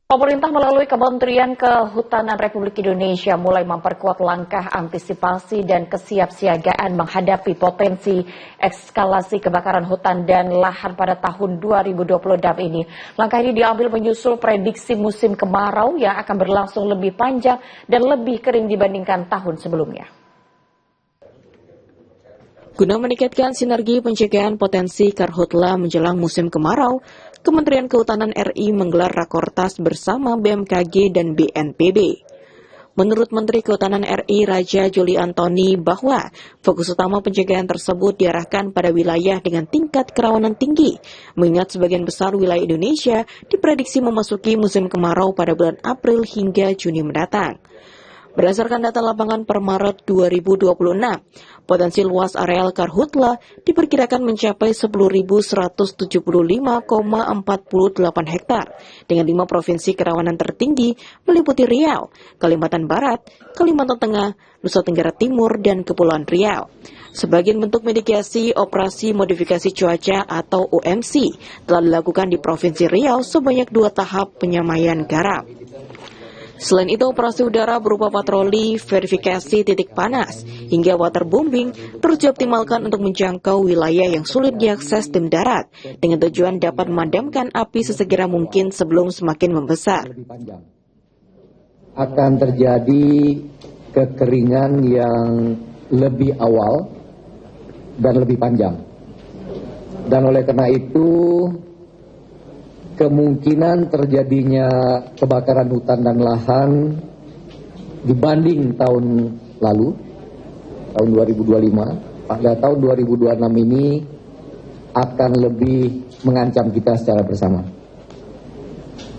Pemerintah melalui Kementerian Kehutanan Republik Indonesia mulai memperkuat langkah antisipasi dan kesiapsiagaan menghadapi potensi eskalasi kebakaran hutan dan lahan pada tahun 2026 ini. Langkah ini diambil menyusul prediksi musim kemarau yang akan berlangsung lebih panjang dan lebih kering dibandingkan tahun sebelumnya. Guna meningkatkan sinergi pencegahan potensi karhutla menjelang musim kemarau, Kementerian Kehutanan RI menggelar rakortas bersama BMKG dan BNPB. Menurut Menteri Kehutanan RI Raja Juli Antoni bahwa fokus utama pencegahan tersebut diarahkan pada wilayah dengan tingkat kerawanan tinggi, mengingat sebagian besar wilayah Indonesia diprediksi memasuki musim kemarau pada bulan April hingga Juni mendatang. Berdasarkan data lapangan per Maret 2026, potensi luas areal karhutla diperkirakan mencapai 10.175,48 hektar dengan 5 provinsi kerawanan tertinggi meliputi Riau, Kalimantan Barat, Kalimantan Tengah, Nusa Tenggara Timur, dan Kepulauan Riau. Sebagian bentuk mitigasi operasi modifikasi cuaca atau OMC telah dilakukan di Provinsi Riau sebanyak 2 tahap penyamaian garam. Selain itu, operasi udara berupa patroli, verifikasi titik panas, hingga waterbombing terus dioptimalkan untuk menjangkau wilayah yang sulit diakses tim darat, dengan tujuan dapat memadamkan api sesegera mungkin sebelum semakin membesar. Akan terjadi kekeringan yang lebih awal dan lebih panjang. Dan oleh karena itu, kemungkinan terjadinya kebakaran hutan dan lahan dibanding tahun lalu, tahun 2025, pada tahun 2026 ini akan lebih mengancam kita secara bersama.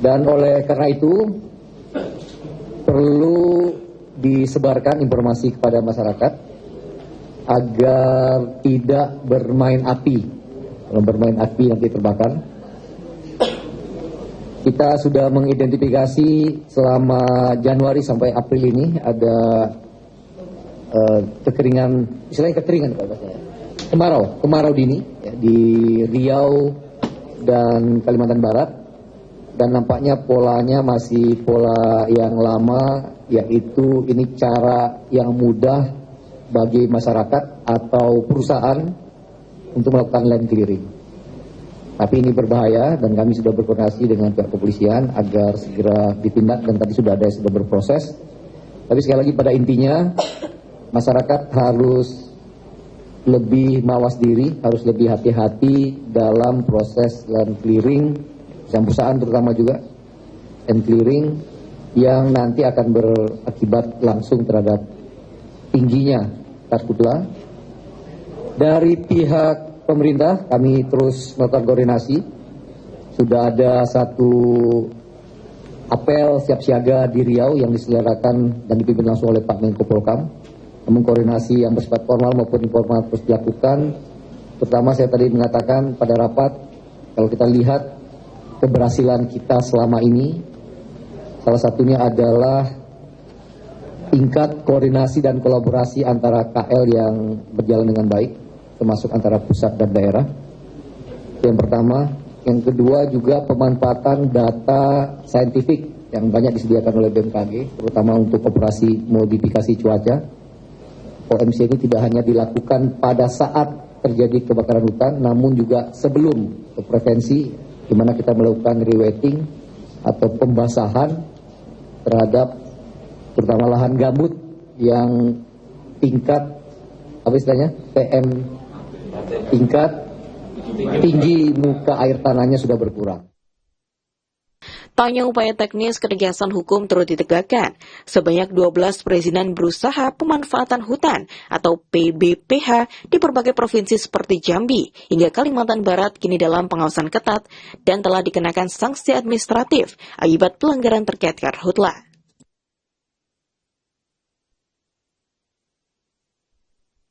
Dan oleh karena itu, perlu disebarkan informasi kepada masyarakat agar tidak bermain api. Kalau bermain api nanti terbakar. Kita sudah mengidentifikasi selama Januari sampai April ini ada kekeringan, istilahnya kekeringan kemarau dini ya, di Riau dan Kalimantan Barat, dan nampaknya polanya masih pola yang lama, yaitu ini cara yang mudah bagi masyarakat atau perusahaan untuk melakukan land clearing. Tapi ini berbahaya dan kami sudah berkoordinasi dengan pihak kepolisian agar segera ditindak, dan tadi sudah ada yang sudah berproses. Tapi sekali lagi pada intinya masyarakat harus lebih mawas diri, harus lebih hati-hati dalam proses land clearing, perusahaan terutama juga land clearing yang nanti akan berakibat langsung terhadap tingginya karhutla. Dari pihak pemerintah, kami terus melakukan koordinasi. Sudah ada satu apel siap siaga di Riau yang diselenggarakan dan dipimpin langsung oleh Pak Menko Polhukam. Namun koordinasi yang bersifat formal maupun informal terus dilakukan. Terutama saya tadi mengatakan pada rapat, kalau kita lihat keberhasilan kita selama ini, salah satunya adalah tingkat koordinasi dan kolaborasi antara KL yang berjalan dengan baik, termasuk antara pusat dan daerah. Yang pertama. Yang kedua juga pemanfaatan data saintifik yang banyak disediakan oleh BMKG, terutama untuk operasi modifikasi cuaca. OMC ini tidak hanya dilakukan pada saat terjadi kebakaran hutan, namun juga sebelum prevensi, di mana kita melakukan rewetting atau pembasahan terhadap terutama lahan gambut yang tingkat apa istilahnya PM tingkat tinggi muka air tanahnya sudah berkurang. Tanya upaya teknis ketegasan hukum turut ditegakkan. Sebanyak 12 perizinan berusaha pemanfaatan hutan atau PBPH di berbagai provinsi seperti Jambi hingga Kalimantan Barat kini dalam pengawasan ketat dan telah dikenakan sanksi administratif akibat pelanggaran terkait karhutla.